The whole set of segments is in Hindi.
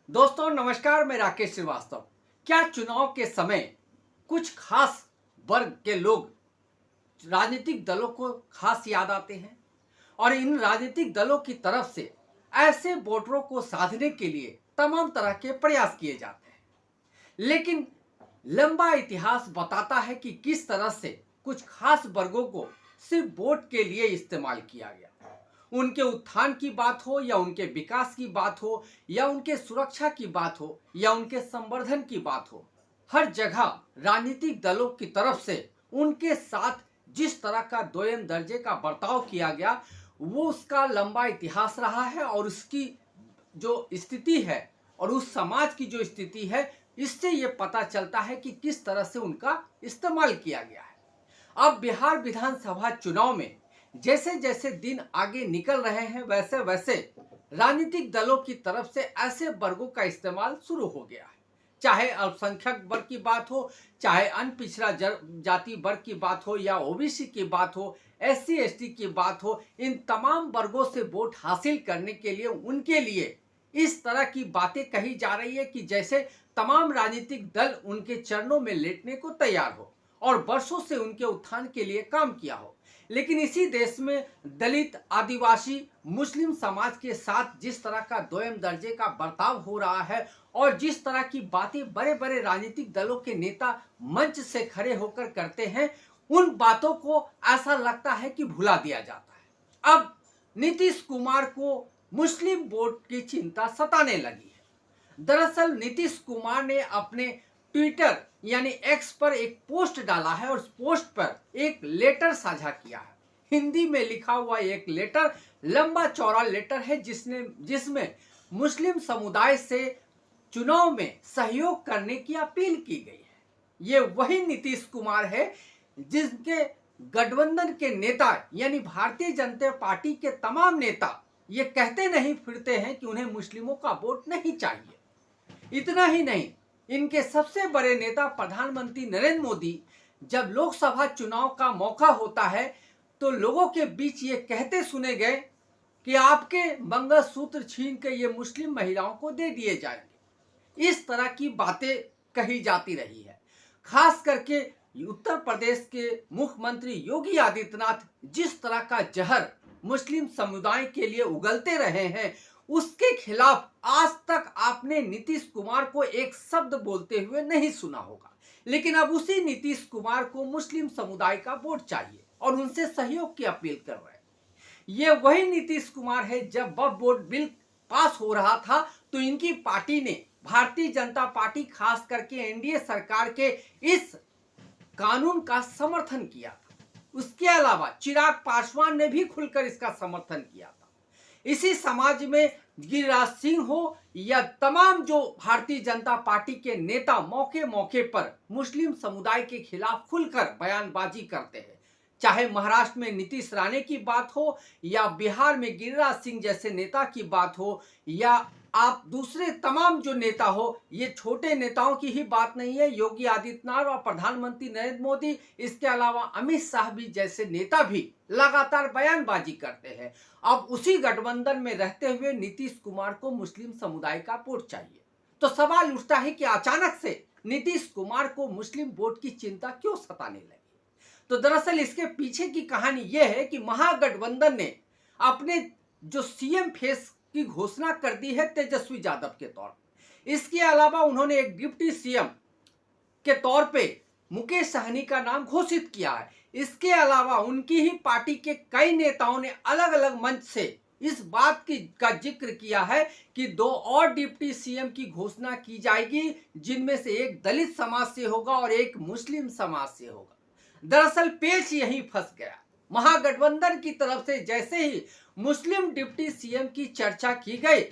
दोस्तों नमस्कार, मैं राकेश श्रीवास्तव। क्या चुनाव के समय कुछ खास वर्ग के लोग राजनीतिक दलों को खास याद आते हैं और इन राजनीतिक दलों की तरफ से ऐसे वोटरों को साधने के लिए तमाम तरह के प्रयास किए जाते हैं। लेकिन लंबा इतिहास बताता है कि किस तरह से कुछ खास वर्गों को सिर्फ वोट के लिए इस्तेमाल किया गया। उनके उत्थान की बात हो या उनके विकास की बात हो या उनके सुरक्षा की बात हो या उनके संवर्धन की बात हो, हर जगह राजनीतिक दलों की तरफ से उनके साथ जिस तरह का दोयम दर्जे का बर्ताव किया गया वो उसका लंबा इतिहास रहा है। और उसकी जो स्थिति है और उस समाज की जो स्थिति है, इससे ये पता चलता है कि किस तरह से उनका इस्तेमाल किया गया है। अब बिहार विधानसभा चुनाव में जैसे जैसे दिन आगे निकल रहे हैं वैसे वैसे राजनीतिक दलों की तरफ से ऐसे वर्गों का इस्तेमाल शुरू हो गया है। चाहे अल्पसंख्यक वर्ग की बात हो, चाहे अन्य पिछड़ा जाति वर्ग की बात हो या ओबीसी की बात हो, एससी एसटी की बात हो, इन तमाम वर्गों से वोट हासिल करने के लिए उनके लिए इस तरह की बातें कही जा रही है कि जैसे तमाम राजनीतिक दल उनके चरणों में लेटने को तैयार हो और वर्षों से उनके उत्थान के लिए काम किया हो। लेकिन इसी देश में दलित, आदिवासी, मुस्लिम समाज के साथ जिस तरह का दोयम दर्जे का बर्ताव हो रहा है और जिस तरह की बातें बड़े बड़े राजनीतिक दलों के नेता मंच से खड़े होकर करते हैं, उन बातों को ऐसा लगता है कि भुला दिया जाता है। अब नीतीश कुमार को मुस्लिम वोट की चिंता सताने लगी है। दरअसल नीतीश कुमार ने अपने ट्विटर यानी एक्स पर एक पोस्ट डाला है और उस पोस्ट पर एक लेटर साझा किया है। हिंदी में लिखा हुआ एक लेटर, लंबा चौड़ा लेटर है जिसमें मुस्लिम समुदाय से चुनाव में सहयोग करने की अपील की गई है। ये वही नीतीश कुमार है जिनके गठबंधन के नेता यानी भारतीय जनता पार्टी के तमाम नेता ये कहते नहीं फिरते हैं कि उन्हें मुस्लिमों का वोट नहीं चाहिए। इतना ही नहीं, इनके सबसे बड़े नेता प्रधानमंत्री नरेंद्र मोदी जब लोकसभा चुनाव का मौका होता है तो लोगों के बीच ये कहते सुने गए कि आपके मंगलसूत्र छीन के ये मुस्लिम महिलाओं को दे दिए जाएंगे। इस तरह की बातें कही जाती रही है। खास करके उत्तर प्रदेश के मुख्यमंत्री योगी आदित्यनाथ जिस तरह का जहर मुस्लिम समुदाय के लिए उगलते रहे हैं, उसके खिलाफ आज तक आपने नीतीश कुमार को एक शब्द बोलते हुए नहीं सुना होगा। लेकिन अब उसी नीतीश कुमार को मुस्लिम समुदाय का वोट चाहिए और उनसे सहयोग की अपील कर रहे हैं। ये वही नीतीश कुमार है जब वक्फ बोर्ड बिल पास हो रहा था तो इनकी पार्टी ने, भारतीय जनता पार्टी खास करके एनडीए सरकार के इस कानून का समर्थन किया था। उसके अलावा चिराग पासवान ने भी खुलकर इसका समर्थन किया था। इसी समाज में गिरिराज सिंह हो या तमाम जो भारतीय जनता पार्टी के नेता मौके मौके पर मुस्लिम समुदाय के खिलाफ खुलकर बयानबाजी करते हैं। चाहे महाराष्ट्र में नीतीश राणे की बात हो या बिहार में गिरिराज सिंह जैसे नेता की बात हो या आप दूसरे तमाम जो नेता हो, ये छोटे नेताओं की ही बात नहीं है। योगी आदित्यनाथ और प्रधानमंत्री नरेंद्र मोदी, इसके अलावा अमित शाह भी जैसे नेता भी लगातार बयानबाजी करते हैं। अब उसी गठबंधन में रहते हुए नीतीश कुमार को मुस्लिम समुदाय का वोट चाहिए। तो सवाल उठता है कि अचानक से नीतीश कुमार को मुस्लिम वोट की चिंता क्यों सताने लगी। तो दरअसल इसके पीछे की कहानी यह है कि महागठबंधन ने अपने जो सीएम फेस की घोषणा कर दी है तेजस्वी यादव के तौर पर। इसके अलावा उन्होंने एक डिप्टी सीएम के तौर पे मुकेश सहनी का नाम घोषित किया है। इसके अलावा उनकी ही पार्टी के कई नेताओं ने अलग अलग मंच से इस बात का जिक्र किया है कि 2 और डिप्टी सीएम की घोषणा की जाएगी, जिनमें से एक दलित समाज से होगा और एक मुस्लिम समाज से होगा। दरअसल पेच यहीं फंस गया। महागठबंधन की तरफ से जैसे ही मुस्लिम डिप्टी सीएम की चर्चा की गई,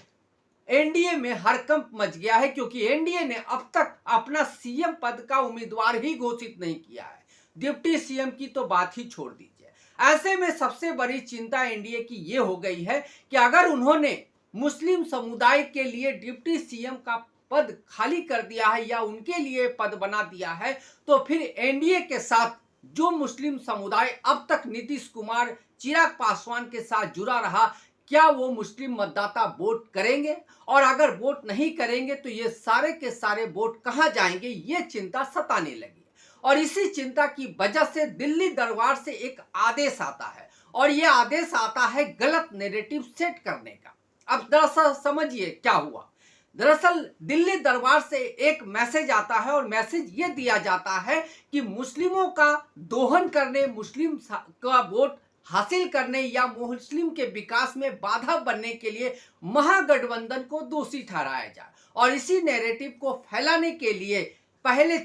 एनडीए में हड़कंप मच गया है, क्योंकि एनडीए ने अब तक अपना सीएम पद का उम्मीदवार ही घोषित नहीं किया है। डिप्टी सीएम की तो बात ही छोड़ दीजिए। ऐसे में सबसे बड़ी चिंता एनडीए की यह हो गई है कि अगर उन्होंने मुस्लिम समुदाय के लिए डिप्टी सीएम का पद खाली कर दिया है या उनके लिए पद बना दिया है, तो फिर एनडीए के साथ जो मुस्लिम समुदाय अब तक नीतीश कुमार, चिराग पासवान के साथ जुड़ा रहा, क्या वो मुस्लिम मतदाता वोट करेंगे, और अगर वोट नहीं करेंगे तो ये सारे के सारे वोट कहां जाएंगे, ये चिंता सताने लगी। और इसी चिंता की वजह से दिल्ली दरबार से एक आदेश आता है, और ये आदेश आता है गलत नैरेटिव सेट करने का। अब दरअसल समझिए क्या हुआ। दरअसल दिल्ली दरबार से एक मैसेज आता है, और मैसेज ये दिया जाता है कि मुस्लिमों का दोहन करने, मुस्लिम का वोट हासिल करने या मुस्लिम के विकास में बाधा बनने के लिए महागठबंधन को दोषी ठहराया जाए। और इसी नैरेटिव को फैलाने के लिए पहले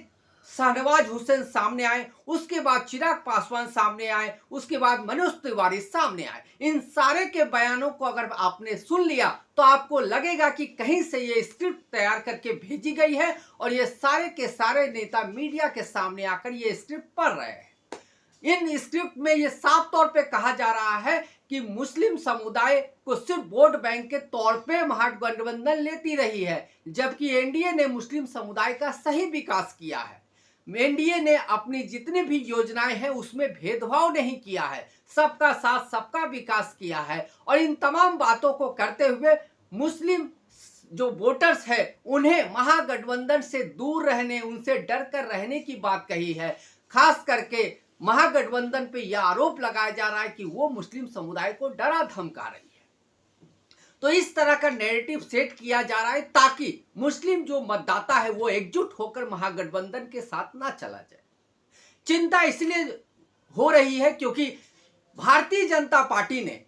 शाहनवाज हुसैन सामने आए, उसके बाद चिराग पासवान सामने आए, उसके बाद मनोज तिवारी सामने आए। इन सारे के बयानों को अगर आपने सुन लिया तो आपको लगेगा कि कहीं से ये स्क्रिप्ट तैयार करके भेजी गई है, और ये सारे के सारे नेता मीडिया के सामने आकर ये स्क्रिप्ट पढ़ रहे हैं। इन स्क्रिप्ट में ये साफ तौर पे कहा जा रहा है कि मुस्लिम समुदाय को सिर्फ वोट बैंक के तौर पे महागठबंधन लेती रही है, जबकि एनडीए ने मुस्लिम समुदाय का सही विकास किया है। एनडीए ने अपनी जितनी भी योजनाएं हैं उसमें भेदभाव नहीं किया है, सबका साथ सबका विकास किया है। और इन तमाम बातों को करते हुए मुस्लिम जो वोटर्स है उन्हें महागठबंधन से दूर रहने, उनसे डर कर रहने की बात कही है। खास करके महागठबंधन पे यह आरोप लगाया जा रहा है कि वो मुस्लिम समुदाय को डरा धमका रही है। तो इस तरह का नैरेटिव सेट किया जा रहा है ताकि मुस्लिम जो मतदाता है वो एकजुट होकर महागठबंधन के साथ ना चला जाए। चिंता इसलिए हो रही है क्योंकि भारतीय जनता पार्टी ने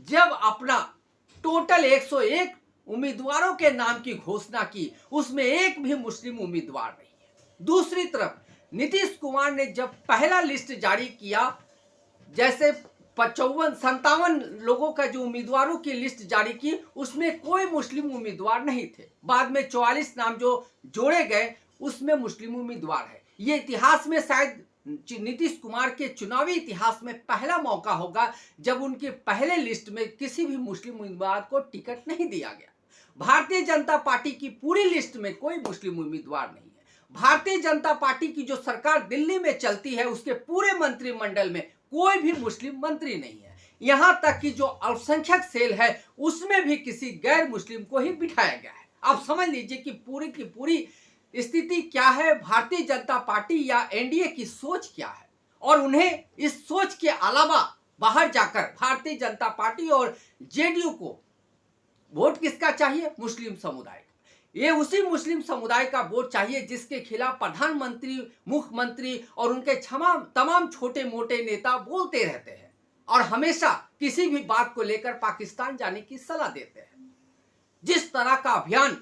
जब अपना टोटल 101 उम्मीदवारों के नाम की घोषणा की, उसमें एक भी मुस्लिम उम्मीदवार नहीं है। दूसरी तरफ नीतीश कुमार ने जब पहला लिस्ट जारी किया, जैसे 57 लोगों का जो उम्मीदवारों की लिस्ट जारी की, उसमें कोई मुस्लिम उम्मीदवार नहीं थे। बाद में 44 नाम जो जोड़े गए उसमें मुस्लिम उम्मीदवार है। ये इतिहास में शायद नीतीश कुमार के चुनावी इतिहास में पहला मौका होगा जब उनके पहले लिस्ट में किसी भी मुस्लिम उम्मीदवार को टिकट नहीं दिया गया। भारतीय जनता पार्टी की पूरी लिस्ट में कोई मुस्लिम उम्मीदवार नहीं है। भारतीय जनता पार्टी की जो सरकार दिल्ली में चलती है उसके पूरे मंत्रिमंडल में कोई भी मुस्लिम मंत्री नहीं है। यहां तक कि जो अल्पसंख्यक सेल है उसमें भी किसी गैर मुस्लिम को ही बिठाया गया है। आप समझ लीजिए कि पूरी की पूरी स्थिति क्या है, भारतीय जनता पार्टी या एनडीए की सोच क्या है। और उन्हें इस सोच के अलावा बाहर जाकर भारतीय जनता पार्टी और जेडीयू को वोट किसका चाहिए? मुस्लिम समुदाय। ये उसी मुस्लिम समुदाय का वोट चाहिए जिसके खिलाफ प्रधानमंत्री, मुख्यमंत्री और उनके तमाम छोटे मोटे नेता बोलते रहते हैं और हमेशा किसी भी बात को लेकर पाकिस्तान जाने की सलाह देते हैं। जिस तरह का अभियान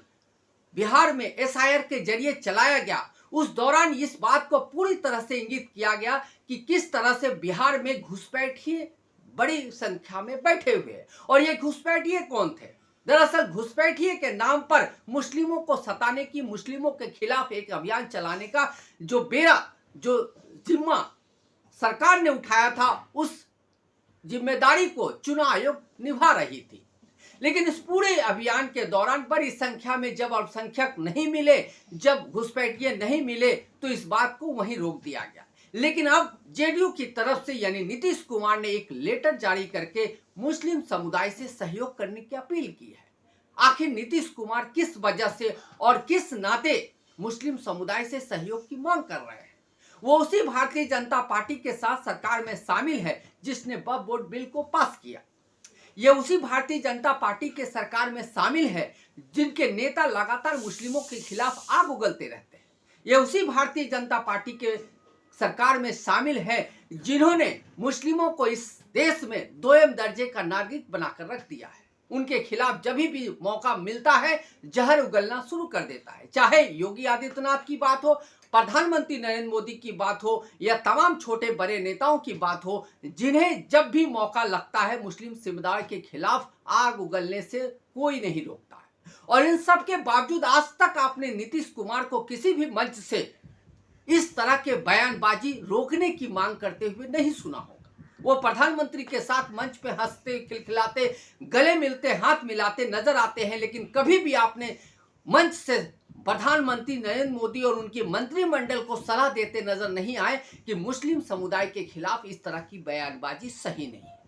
बिहार में एसआईआर के जरिए चलाया गया, उस दौरान इस बात को पूरी तरह से इंगित किया गया कि किस तरह से बिहार में घुसपैठिए बड़ी संख्या में बैठे हुए हैं। और ये घुसपैठिए कौन थे? दरअसल घुसपैठिए के नाम पर मुस्लिमों को सताने की, मुस्लिमों के खिलाफ एक अभियान चलाने का जो जिम्मा सरकार ने उठाया था, उस जिम्मेदारी को चुनाव आयोग निभा रही थी। लेकिन इस पूरे अभियान के दौरान बड़ी संख्या में जब अल्पसंख्यक नहीं मिले, जब घुसपैठिए नहीं मिले, तो इस बात को वहीं रोक दिया गया। लेकिन अब जेडीयू की तरफ से यानी नीतीश कुमार ने एक लेटर जारी करके मुस्लिम समुदाय से सहयोग करने की अपील की है। आखिर नीतीश कुमार किस वजह से और किस नाते मुस्लिम समुदाय से सहयोग की मांग कर रहे हैं? वो उसी भारतीय जनता पार्टी के साथ सरकार में शामिल है जिसने वक्फ बोर्ड बिल को पास किया। ये उसी भारतीय जनता पार्टी के सरकार में शामिल है जिनके नेता लगातार मुस्लिमों के खिलाफ आग उगलते रहते हैं। ये उसी भारतीय जनता पार्टी के सरकार में शामिल है जिन्होंने मुस्लिमों को इस देश में दोयम दर्जे का नागरिक बनाकर रख दिया है। उनके खिलाफ जब भी मौका मिलता है जहर उगलना शुरू कर देता है। चाहे योगी आदित्यनाथ की बात हो, प्रधानमंत्री नरेंद्र मोदी की बात हो या तमाम छोटे बड़े नेताओं की बात हो, जिन्हें जब भी मौका लगता है मुस्लिम समुदाय के खिलाफ आग उगलने से कोई नहीं रोकता है। और इन सब के बावजूद आज तक आपने नीतीश कुमार को किसी भी मंच से इस तरह के बयानबाजी रोकने की मांग करते हुए नहीं सुना होगा। वो प्रधानमंत्री के साथ मंच पे हंसते, खिलखिलाते, गले मिलते, हाथ मिलाते नजर आते हैं, लेकिन कभी भी आपने मंच से प्रधानमंत्री नरेंद्र मोदी और उनके मंत्रिमंडल को सलाह देते नजर नहीं आए कि मुस्लिम समुदाय के खिलाफ इस तरह की बयानबाजी सही नहीं है।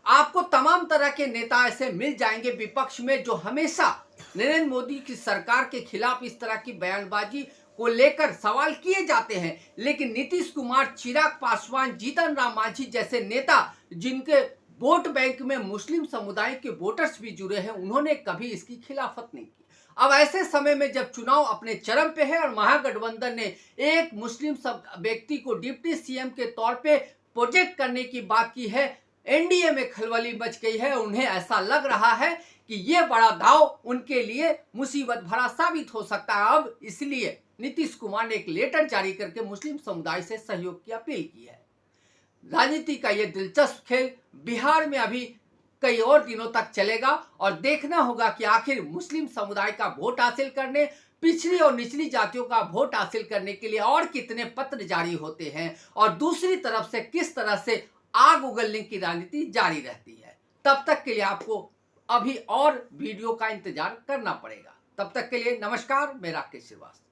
आपको तमाम तरह के नेता ऐसे मिल जाएंगे विपक्ष में जो हमेशा नरेंद्र मोदी की सरकार के खिलाफ इस तरह की बयानबाजी को लेकर सवाल किए जाते हैं, लेकिन नीतीश कुमार, चिराग पासवान, जीतन राम मांझी जैसे नेता जिनके वोट बैंक में मुस्लिम समुदाय के वोटर्स भी जुड़े हैं, उन्होंने कभी इसकी खिलाफत नहीं की। अब ऐसे समय में जब चुनाव अपने चरम पे है और महागठबंधन ने एक मुस्लिम व्यक्ति को डिप्टी सीएम के तौर पे प्रोजेक्ट करने की बात की है, एनडीए में खलबली मच गई है। उन्हें ऐसा लग रहा है कि यह बड़ा दांव उनके लिए मुसीबत भरा साबित हो सकता है। अब इसलिए नीतीश कुमार ने एक लेटर जारी करके मुस्लिम समुदाय से सहयोग की अपील की है। राजनीति का यह दिलचस्प खेल बिहार में अभी कई और दिनों तक चलेगा और देखना होगा कि आखिर मुस्लिम समुदाय का वोट हासिल करने, पिछड़ी और निचली जातियों का वोट हासिल करने के लिए और कितने पत्र जारी होते हैं और दूसरी तरफ से किस तरह से आग उगलने की राजनीति जारी रहती है। तब तक के लिए आपको अभी और वीडियो का इंतजार करना पड़ेगा। तब तक के लिए नमस्कार, मैं राकेश श्रीवास्तव।